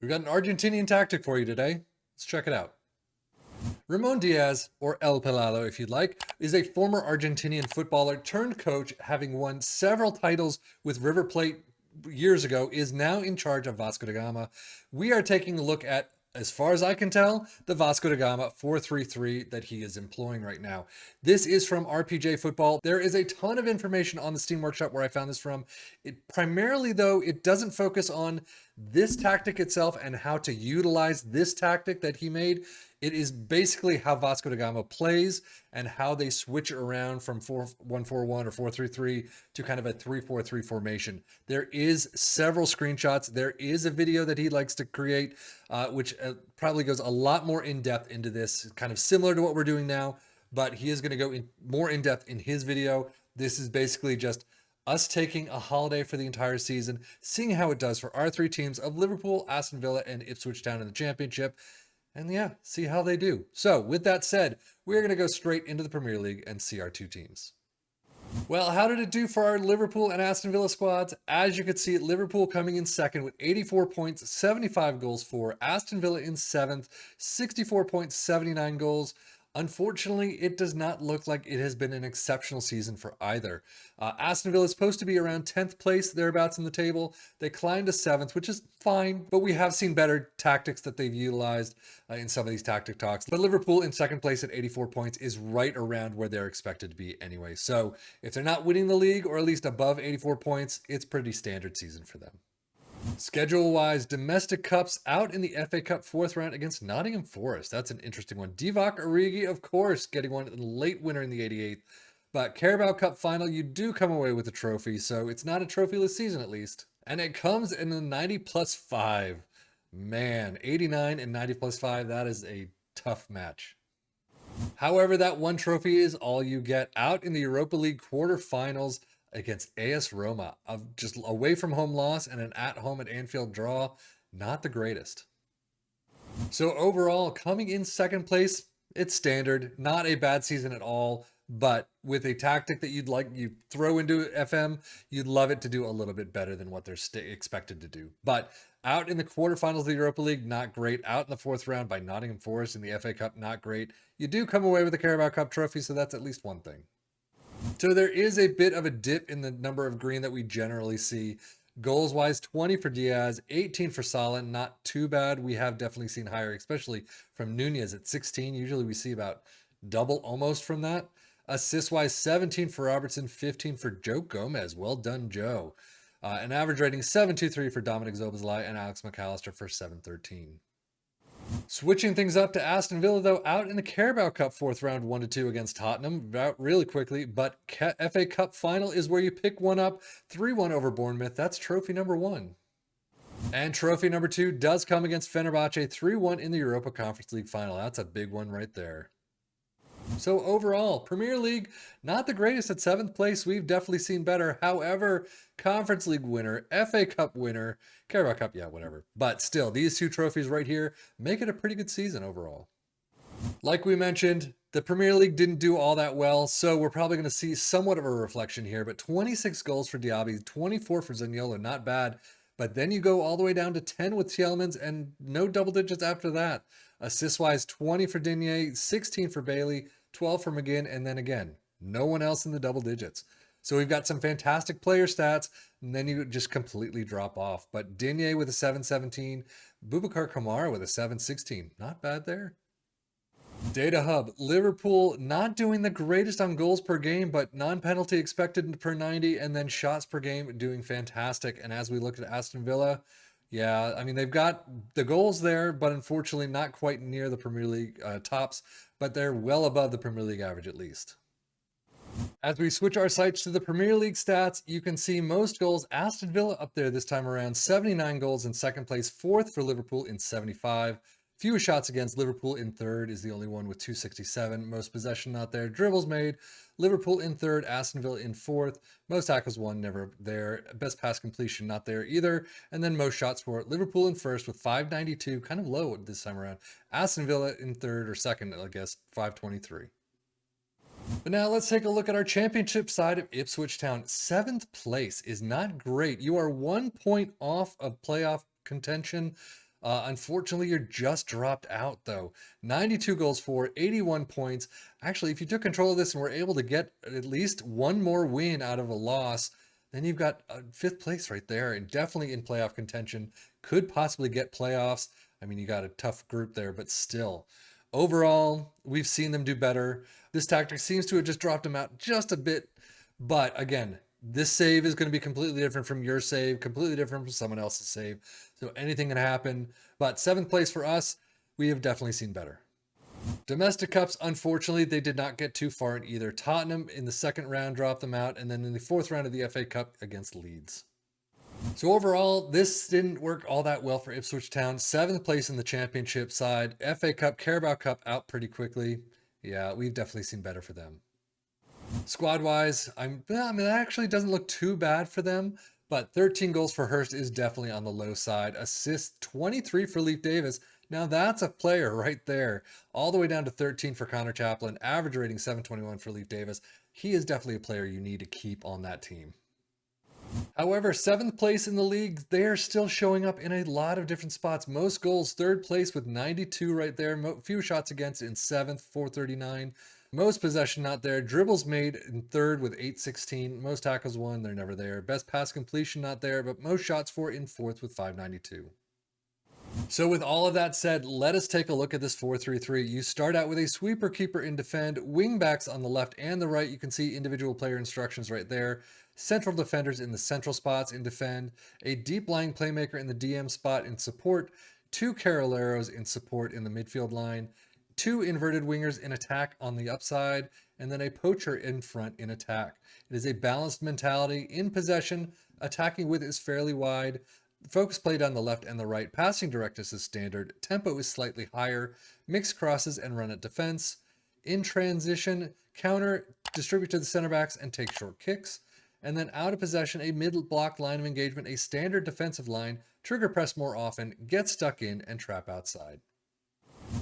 We've got an Argentinian tactic for you today. Let's check it out. Ramón Díaz, or El Pelado if you'd like, is a former Argentinian footballer turned coach, having won several titles with River Plate years ago, is now in charge of Vasco da Gama. We are taking a look at, as far as I can tell, the Vasco da Gama 4-3-3 that he is employing right now. This is from RPJ Football. There is a ton of information on the Steam Workshop where I found this from. Primarily, though, it doesn't focus on this tactic itself and how to utilize this tactic that he made. It is basically how Vasco da Gama plays and how they switch around from 4-1-4-1 or 4-3-3 to kind of a 3-4-3 formation. There is several screenshots. There is a video that he likes to create, which probably goes a lot more in depth into this, kind of similar to what we're doing now, but he is going to go more in depth in his video. This is basically just us taking a holiday for the entire season, seeing how it does for our three teams of Liverpool, Aston Villa, and Ipswich Town in the Championship. And yeah, see how they do. So with that said, we're going to go straight into the Premier League and see our two teams. Well, how did it do for our Liverpool and Aston Villa squads? As you can see, Liverpool coming in second with 84 points, 75 goals for. Aston Villa in seventh, 64 points, 79 goals. Unfortunately, it does not look like it has been an exceptional season for either. Aston Villa is supposed to be around 10th place, thereabouts in the table. They climbed to 7th, which is fine, but we have seen better tactics that they've utilized in some of these tactic talks. But Liverpool in second place at 84 points is right around where they're expected to be anyway. So if they're not winning the league, or at least above 84 points, it's pretty standard season for them. Schedule-wise, domestic cups out in the FA Cup fourth round against Nottingham Forest. That's an interesting one. Divock Origi, of course, getting one late winner in the 88th. But Carabao Cup final, you do come away with a trophy, so it's not a trophyless season at least. And it comes in the 90 plus 5. Man, 89 and 90 plus 5, that is a tough match. However, that one trophy is all you get. Out in the Europa League quarterfinals against AS Roma, of just away from home loss and an at home at Anfield draw, not the greatest. So overall, coming in second place, it's standard, not a bad season at all, but with a tactic that you throw into FM, you'd love it to do a little bit better than what they're expected to do. But out in the quarterfinals of the Europa League, not great. Out in the fourth round by Nottingham Forest in the FA Cup, not great. You do come away with the Carabao Cup trophy, so that's at least one thing. So there is a bit of a dip in the number of green that we generally see. Goals wise, 20 for Diaz, 18 for Salah, not too bad. We have definitely seen higher, especially from Nunez at 16. Usually we see about double almost from that. Assist wise, 17 for Robertson, 15 for Joe Gomez. Well done, Joe. An average rating 7.23 for Dominic Szoboszlai and Alex McAllister for 7.13. Switching things up to Aston Villa, though, out in the Carabao Cup fourth round 1-2 against Tottenham, out really quickly, but FA Cup final is where you pick one up, 3-1 over Bournemouth. That's trophy number 1. And trophy number 2 does come against Fenerbahce, 3-1 in the Europa Conference League final. That's a big one right there. So overall, Premier League, not the greatest at 7th place. We've definitely seen better. However, Conference League winner, FA Cup winner, Carabao Cup, yeah, whatever. But still, these two trophies right here make it a pretty good season overall. Like we mentioned, the Premier League didn't do all that well, so we're probably going to see somewhat of a reflection here. But 26 goals for Diaby, 24 for Zaniolo, not bad. But then you go all the way down to 10 with Tielemans and no double digits after that. Assist-wise, 20 for Digne, 16 for Bailey, 12 for McGinn, and then again, no one else in the double digits. So we've got some fantastic player stats, and then you just completely drop off. But Digne with a 7.17, Boubacar Kamara with a 7.16. Not bad there. Data Hub, Liverpool not doing the greatest on goals per game, but non-penalty expected per 90, and then shots per game doing fantastic. And as we look at Aston Villa, yeah, I mean, they've got the goals there, but unfortunately not quite near the Premier League tops, but they're well above the Premier League average at least. As we switch our sights to the Premier League stats, you can see most goals, Aston Villa up there this time around, 79 goals in second place, fourth for Liverpool in 75. Fewest shots against, Liverpool in third is the only one with 267. Most possession not there. Dribbles made, Liverpool in third, Aston Villa in fourth. Most tackles won, never there. Best pass completion not there either. And then most shots for Liverpool in first with 592, kind of low this time around. Aston Villa in third or second, I guess, 523. But now let's take a look at our championship side of Ipswich Town. 7th place is not great. You are 1 point off of playoff contention. Unfortunately, you're just dropped out though. 92 goals for, 81 points. Actually, if you took control of this and were able to get at least one more win out of a loss, then you've got fifth place right there and definitely in playoff contention. Could possibly get playoffs. I mean, you got a tough group there, but still. Overall, we've seen them do better. This tactic seems to have just dropped them out just a bit. But again, this save is going to be completely different from your save, completely different from someone else's save. So anything can happen. But seventh place for us, we have definitely seen better. Domestic Cups, unfortunately, they did not get too far in either. Tottenham in the second round dropped them out, and then in the fourth round of the FA Cup against Leeds. So overall, this didn't work all that well for Ipswich Town. Seventh place in the championship side. FA Cup, Carabao Cup out pretty quickly. Yeah, we've definitely seen better for them. Squad-wise, I mean, that actually doesn't look too bad for them, but 13 goals for Hurst is definitely on the low side. Assists, 23 for Leif Davis. Now that's a player right there. All the way down to 13 for Connor Chaplin. Average rating 721 for Leif Davis. He is definitely a player you need to keep on that team. However, seventh place in the league, they are still showing up in a lot of different spots. Most goals, third place with 92 right there. Few shots against in seventh, 439. Most possession not there. Dribbles made in third with 816. Most tackles won, they're never there. Best pass completion not there, but most shots for in fourth with 592. So with all of that said, let us take a look at this 4-3-3. You start out with a sweeper keeper in defend, wing backs on the left and the right. You can see individual player instructions right there. Central defenders in the central spots in defend, a deep lying playmaker in the DM spot in support, two Carroleros in support in the midfield line, two inverted wingers in attack on the upside, and then a poacher in front in attack. It is a balanced mentality in possession. Attacking width is fairly wide. Focus play down the left and the right. Passing directness is standard. Tempo is slightly higher. Mix crosses and run at defense. In transition, counter, distribute to the center backs and take short kicks. And then out of possession, a middle block line of engagement, a standard defensive line, trigger press more often, get stuck in, and trap outside.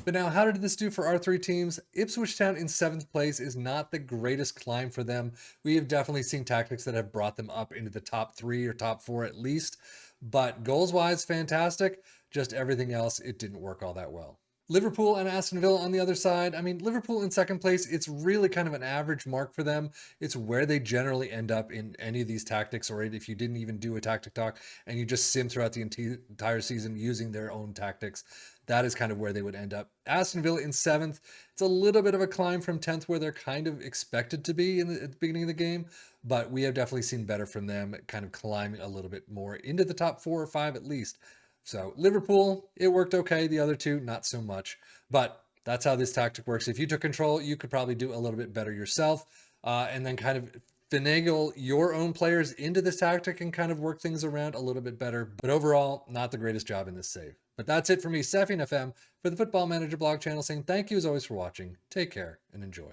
But now, how did this do for our three teams? Ipswich Town in seventh place is not the greatest climb for them. We have definitely seen tactics that have brought them up into the top three or top four at least. But goals-wise, fantastic. Just everything else, it didn't work all that well. Liverpool and Aston Villa on the other side. I mean, Liverpool in second place, it's really kind of an average mark for them. It's where they generally end up in any of these tactics, or if you didn't even do a tactic talk and you just sim throughout the entire season using their own tactics. That is kind of where they would end up. Aston Villa in seventh. It's a little bit of a climb from 10th where they're kind of expected to be at the beginning of the game, but we have definitely seen better from them, kind of climbing a little bit more into the top 4 or 5 at least. So Liverpool, it worked okay. The other two, not so much. But that's how this tactic works. If you took control, you could probably do a little bit better yourself, and then kind of finagle your own players into this tactic and kind of work things around a little bit better. But overall, not the greatest job in this save. But that's it for me, Safian FM, for the Football Manager blog channel, saying thank you as always for watching. Take care and enjoy.